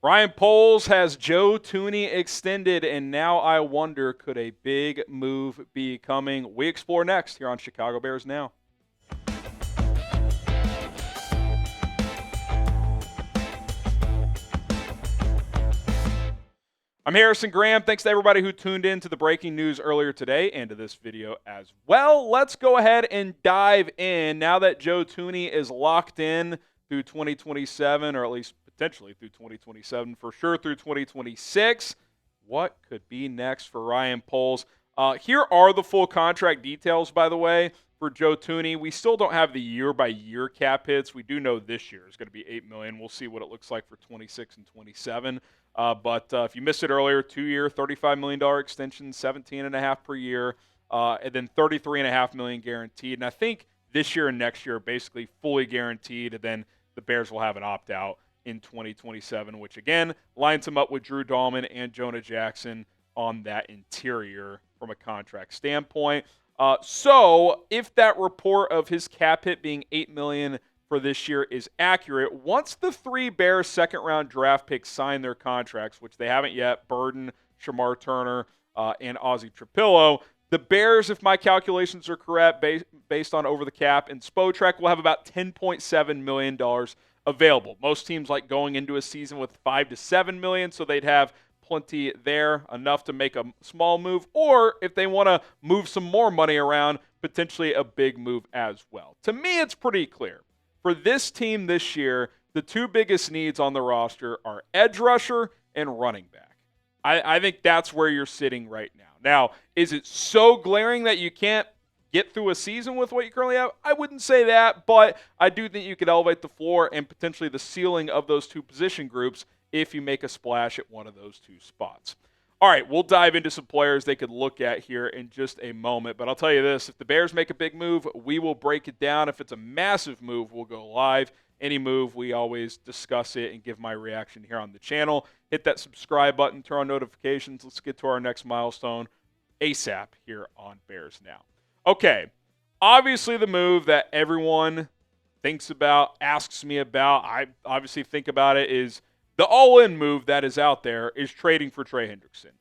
Ryan Poles has Joe Thuney extended, and now I wonder, could a big move be coming? We explore next here on Chicago Bears Now. I'm Harrison Graham. Thanks to everybody who tuned in to the breaking news earlier today and to this video as well. Let's go ahead and dive in. Now that Joe Thuney is locked in through 2027, or at least potentially through 2027, for sure through 2026, what could be next for Ryan Poles? Here are the full contract details, by the way, for Joe Thuney. We still don't have the year-by-year cap hits. We do know this year is going to be $8 million. We'll see what it looks like for 26 and 27. But if you missed it earlier, 2-year, $35 million extension, $17.5 per year, and then $33.5 million guaranteed. And I think this year and next year are basically fully guaranteed, and then the Bears will have an opt-out in 2027, which, again, lines him up with Drew Dahlman and Jonah Jackson on that interior from a contract standpoint. So if that report of his cap hit being $8 million for this year is accurate, once the 3 Bears second-round draft picks sign their contracts, which they haven't yet, Burden, Shemar Turner, and Ozzy Trapilo, the Bears, if my calculations are correct, based on over the cap and Spotrac, will have about $10.7 million available. Most teams like going into a season with $5 to $7 million, so they'd have plenty there, enough to make a small move, or if they want to move some more money around, potentially a big move as well. To me, it's pretty clear. For this team this year, the 2 biggest needs on the roster are edge rusher and running back. I think that's where you're sitting right now. Now, is it so glaring that you can't get through a season with what you currently have? I wouldn't say that, but I do think you could elevate the floor and potentially the ceiling of those 2 position groups if you make a splash at one of those 2 spots. All right, we'll dive into some players they could look at here in just a moment. But I'll tell you this, if the Bears make a big move, we will break it down. If it's a massive move, we'll go live. Any move, we always discuss it and give my reaction here on the channel. Hit that subscribe button, turn on notifications. Let's get to our next milestone ASAP here on Bears Now. Okay, obviously the move that everyone thinks about, asks me about, I obviously think about it, is the all-in move that is out there is trading for Trey Hendrickson.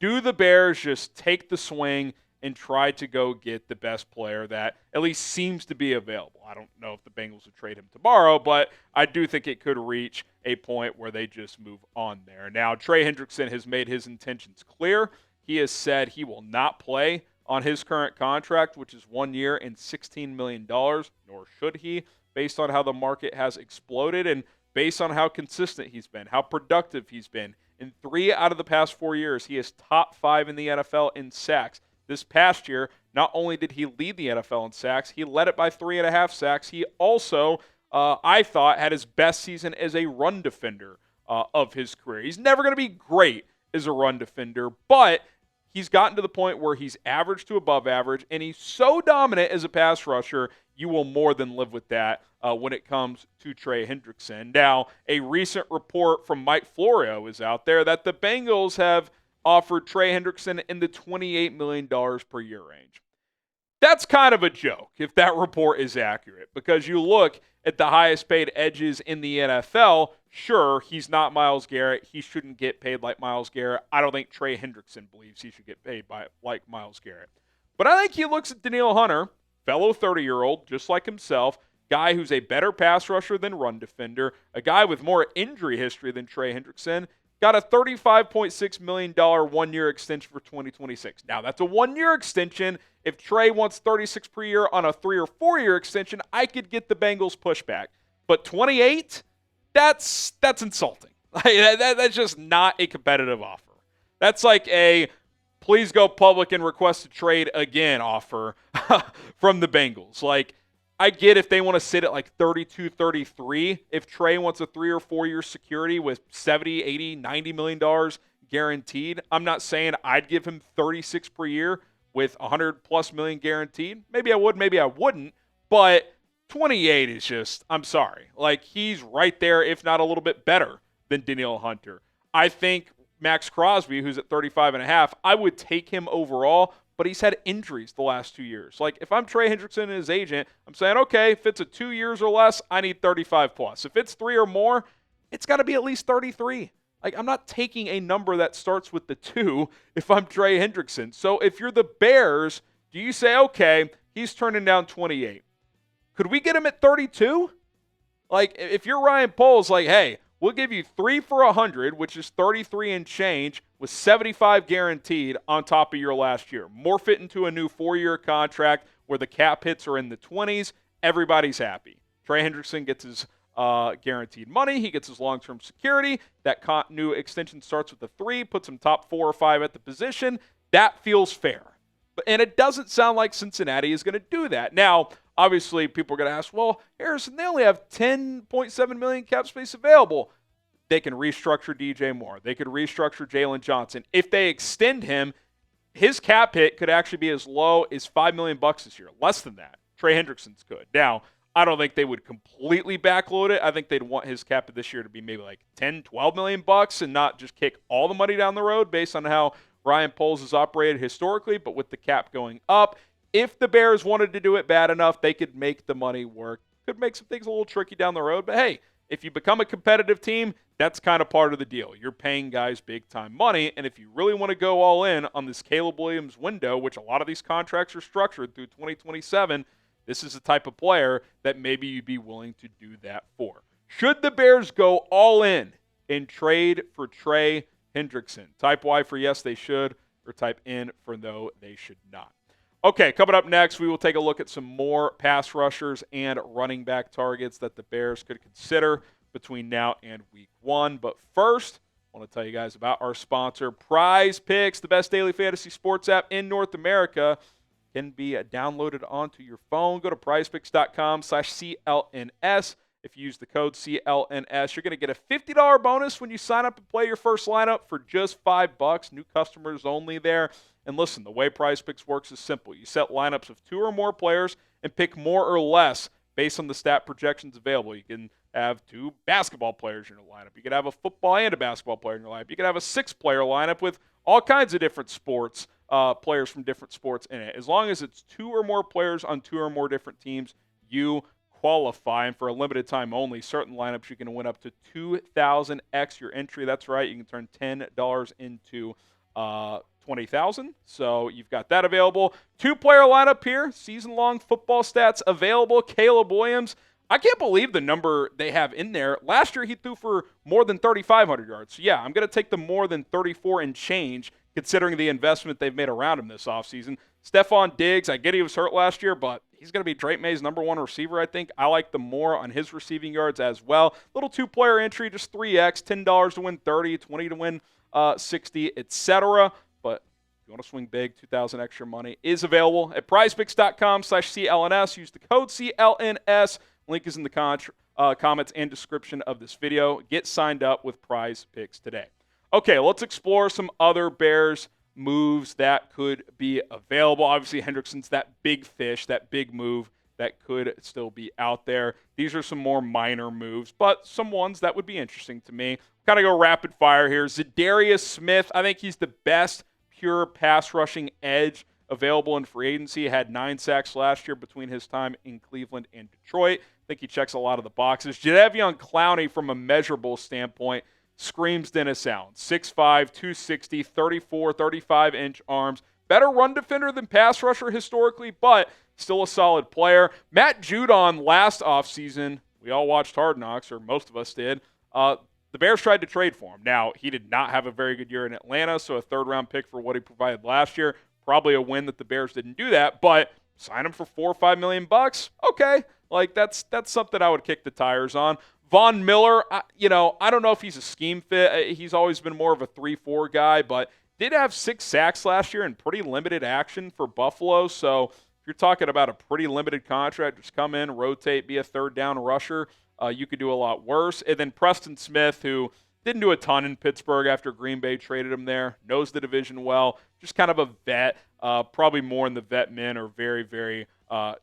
Do the Bears just take the swing and try to go get the best player that at least seems to be available? I don't know if the Bengals would trade him tomorrow, but I do think it could reach a point where they just move on there. Now, Trey Hendrickson has made his intentions clear. He has said he will not play on his current contract, which is 1 year and $16 million, nor should he, based on how the market has exploded and based on how consistent he's been, how productive he's been. In 3 out of the past 4 years, he is top 5 in the NFL in sacks. This past year, not only did he lead the NFL in sacks, he led it by 3.5 sacks. He also, I thought, had his best season as a run defender of his career. He's never going to be great as a run defender, but he's gotten to the point where he's average to above average, and he's so dominant as a pass rusher, you will more than live with that when it comes to Trey Hendrickson. Now, a recent report from Mike Florio is out there that the Bengals have offered Trey Hendrickson in the $28 million per year range. That's kind of a joke if that report is accurate, because you look at the highest paid edges in the NFL, sure, he's not Myles Garrett. He shouldn't get paid like Myles Garrett. I don't think Trey Hendrickson believes he should get paid like Myles Garrett. But I think he looks at Danielle Hunter, fellow 30-year-old, just like himself, guy who's a better pass rusher than run defender, a guy with more injury history than Trey Hendrickson, got a $35.6 million 1-year extension for 2026. Now, that's a 1-year extension. If Trey wants 36 per year on a 3 or 4 year extension, I could get the Bengals pushback. But 28, that's insulting. That's just not a competitive offer. That's like a please go public and request a trade again offer from the Bengals. Like, I get if they want to sit at like 32, 33. If Trey wants a 3 or 4 year security with 70, 80, $90 million guaranteed, I'm not saying I'd give him 36 per year with 100 plus million guaranteed. Maybe I would, maybe I wouldn't. But 28 is just, I'm sorry. Like, he's right there, if not a little bit better than Danielle Hunter. I think Max Crosby, who's at 35.5, I would take him overall, but he's had injuries the last 2 years. Like, if I'm Trey Hendrickson and his agent, I'm saying, okay, if it's a 2 years or less, I need 35 plus. If it's 3 or more, it's got to be at least 33. Like, I'm not taking a number that starts with the 2 if I'm Trey Hendrickson. So if you're the Bears, do you say, okay, he's turning down 28. Could we get him at 32? Like, if you're Ryan Poles, like, hey, we'll give you 3 for 100, which is 33 and change, with 75 guaranteed on top of your last year. Morph it into a new 4-year contract where the cap hits are in the 20s. Everybody's happy. Trey Hendrickson gets his guaranteed money. He gets his long-term security. That new extension starts with a 3, puts him top 4 or 5 at the position. That feels fair. And it doesn't sound like Cincinnati is going to do that. Now, obviously, people are going to ask, well, Harrison, they only have $10.7 million cap space available. They can restructure DJ Moore. They could restructure Jalen Johnson. If they extend him, his cap hit could actually be as low as $5 million this year. Less than that. Trey Hendrickson's could. Now, I don't think they would completely backload it. I think they'd want his cap hit this year to be maybe like $10, $12 million and not just kick all the money down the road based on how Ryan Poles has operated historically, but with the cap going up, if the Bears wanted to do it bad enough, they could make the money work. Could make some things a little tricky down the road, but hey, if you become a competitive team, that's kind of part of the deal. You're paying guys big-time money, and if you really want to go all in on this Caleb Williams window, which a lot of these contracts are structured through 2027, this is the type of player that maybe you'd be willing to do that for. Should the Bears go all in and trade for Trey Hendrickson? Type Y for yes, they should, or type N for no, they should not. Okay, coming up next, we will take a look at some more pass rushers and running back targets that the Bears could consider between now and week 1. But first, I want to tell you guys about our sponsor, PrizePicks, the best daily fantasy sports app in North America. Can be downloaded onto your phone. Go to prizepicks.com/CLNS. If you use the code CLNS, you're going to get a $50 bonus when you sign up and play your first lineup for just $5. New customers only there. And listen, the way PrizePicks works is simple. You set lineups of 2 or more players and pick more or less based on the stat projections available. You can have 2 basketball players in your lineup. You could have a football and a basketball player in your lineup. You could have a 6-player lineup with all kinds of different sports, players from different sports in it. As long as it's 2 or more players on 2 or more different teams, you qualify. And for a limited time only, certain lineups you can win up to 2,000x your entry. That's right. You can turn $10 into 20,000. So you've got that available. 2-player lineup here. Season-long football stats available. Caleb Williams. I can't believe the number they have in there. Last year he threw for more than 3,500 yards. So yeah, I'm going to take the more than 34 and change considering the investment they've made around him this offseason. Stephon Diggs, I get he was hurt last year, but he's going to be Drake May's number 1 receiver, I think. I like the more on his receiving yards as well. Little 2-player entry, just 3x, $10 to win 30, 20 to win 60, etc. But if you want to swing big, 2,000 extra money is available at prizepicks.com/CLNS. Use the code CLNS. Link is in the comments and description of this video. Get signed up with PrizePicks today. Okay, let's explore some other Bears moves that could be available. Obviously, Hendrickson's that big fish, that big move that could still be out there. These are some more minor moves, but some ones that would be interesting to me. Kind of go rapid fire here. Za'Darius Smith, I think he's the best pure pass rushing edge available in free agency. Had 9 sacks last year between his time in Cleveland and Detroit. I think he checks a lot of the boxes. Jadeveon Clowney, from a measurable standpoint, screams Dennis Allen. 6'5", 260, 34, 35-inch arms. Better run defender than pass rusher historically, but still a solid player. Matt Judon last offseason, we all watched Hard Knocks, or most of us did. The Bears tried to trade for him. Now, he did not have a very good year in Atlanta, so a third-round pick for what he provided last year. Probably a win that the Bears didn't do that, but sign him for $4 or $5 million. Okay, like that's something I would kick the tires on. Von Miller, I don't know if he's a scheme fit. He's always been more of a 3-4 guy, but did have 6 sacks last year in pretty limited action for Buffalo. So if you're talking about a pretty limited contract, just come in, rotate, be a third-down rusher. You could do a lot worse. And then Preston Smith, who didn't do a ton in Pittsburgh after Green Bay traded him there, knows the division well, just kind of a vet, probably more in the vet min or very, very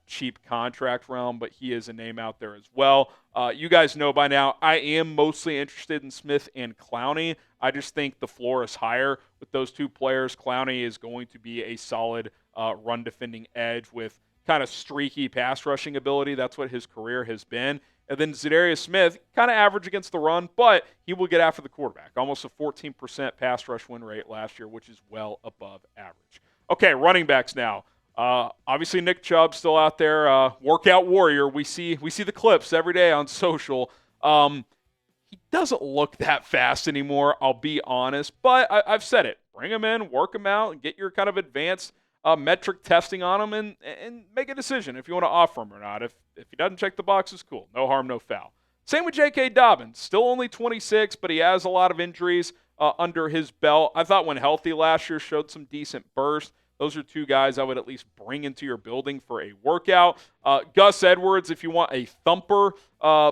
cheap contract realm, but he is a name out there as well. You guys know by now, I am mostly interested in Smith and Clowney. I just think the floor is higher with those 2 players. Clowney is going to be a solid run-defending edge with kind of streaky pass rushing ability. That's what his career has been. And then Za'Darius Smith, kind of average against the run, but he will get after the quarterback. Almost a 14% pass rush win rate last year, which is well above average. Okay, running backs now. Obviously, Nick Chubb still out there, workout warrior. We see the clips every day on social. He doesn't look that fast anymore, I'll be honest. But I've said it. Bring him in, work him out, and get your kind of advanced metric testing on him and make a decision if you want to offer him or not. If he doesn't check the boxes, cool. No harm, no foul. Same with JK Dobbins. Still only 26, but he has a lot of injuries under his belt. I thought when healthy last year showed some decent burst. Those are two guys I would at least bring into your building for a workout. Gus Edwards, if you want a thumper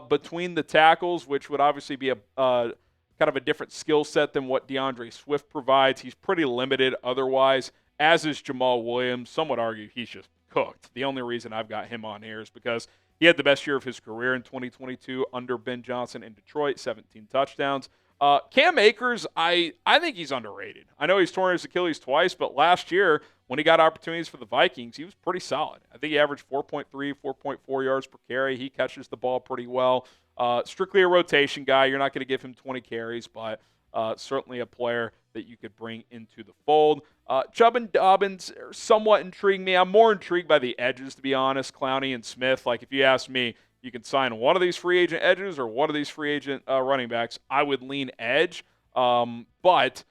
between the tackles, which would obviously be a kind of a different skill set than what DeAndre Swift provides. He's pretty limited otherwise, as is Jamal Williams. Some would argue he's just cooked. The only reason I've got him on here is because he had the best year of his career in 2022 under Ben Johnson in Detroit, 17 touchdowns. Cam Akers, I think he's underrated. I know he's torn his Achilles twice, but last year when he got opportunities for the Vikings, he was pretty solid. I think he averaged 4.3, 4.4 yards per carry. He catches the ball pretty well. Strictly a rotation guy. You're not going to give him 20 carries, but certainly a player that you could bring into the fold. Chubb and Dobbins are somewhat intriguing me. I'm more intrigued by the edges, to be honest. Clowney and Smith. Like, if you ask me, you can sign one of these free agent edges or one of these free agent running backs. I would lean edge, but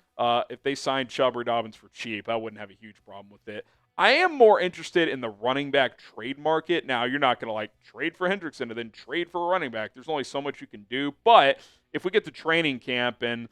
if they signed Chubb or Dobbins for cheap, I wouldn't have a huge problem with it. I am more interested in the running back trade market. Now, you're not going to trade for Hendrickson and then trade for a running back. There's only so much you can do. But if we get to training camp and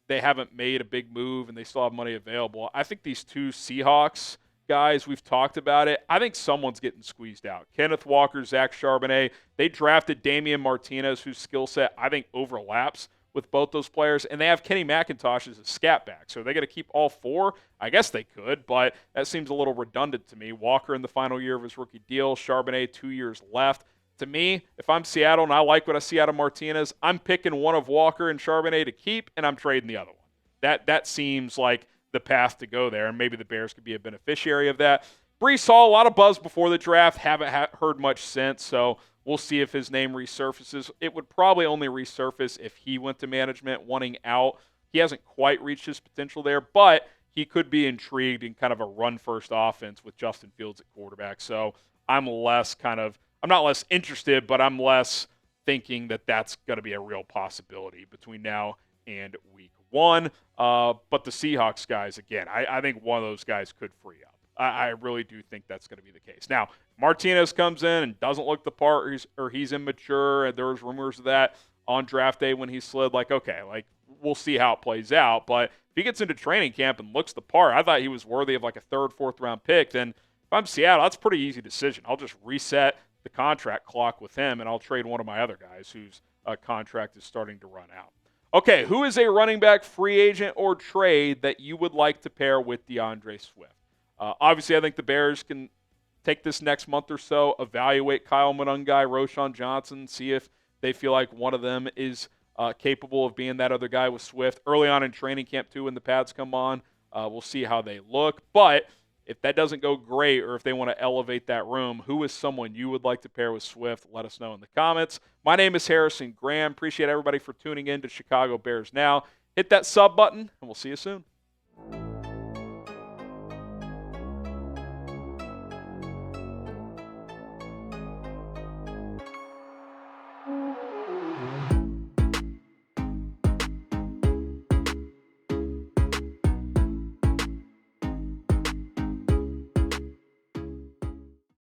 they haven't made a big move and they still have money available, I think these two Seahawks guys, we've talked about it. I think someone's getting squeezed out. Kenneth Walker, Zach Charbonnet. They drafted Damian Martinez, whose skill set I think overlaps with both those players, and they have Kenny McIntosh as a scat back. So are they going to keep all four? I guess they could, but that seems a little redundant to me. Walker in the final year of his rookie deal, Charbonnet 2 years left. To me, if I'm Seattle and I like what I see out of Martinez, I'm picking one of Walker and Charbonnet to keep, and I'm trading the other one. That seems like the path to go there, and maybe the Bears could be a beneficiary of that. Breece Hall, a lot of buzz before the draft, haven't heard much since, so we'll see if his name resurfaces. It would probably only resurface if he went to management wanting out. He hasn't quite reached his potential there, but he could be intrigued in kind of a run-first offense with Justin Fields at quarterback. So I'm not less interested, but I'm less thinking that that's going to be a real possibility between now and week one. But the Seahawks guys, again, I think one of those guys could free up. I really do think that's going to be the case. Now, Martinez comes in and doesn't look the part, or he's immature, and there was rumors of that on draft day when he slid. We'll see how it plays out. But if he gets into training camp and looks the part, I thought he was worthy of a third, fourth-round pick. Then if I'm Seattle, that's a pretty easy decision. I'll just reset the contract clock with him, and I'll trade one of my other guys whose contract is starting to run out. Okay, who is a running back free agent or trade that you would like to pair with DeAndre Swift? Obviously, I think the Bears can take this next month or so, evaluate Kyle Monangai, Roschon Johnson, see if they feel like one of them is capable of being that other guy with Swift. Early on in training camp, too, when the pads come on, we'll see how they look. But if that doesn't go great, or if they want to elevate that room, who is someone you would like to pair with Swift? Let us know in the comments. My name is Harrison Graham. Appreciate everybody for tuning in to Chicago Bears Now. Hit that sub button, and we'll see you soon.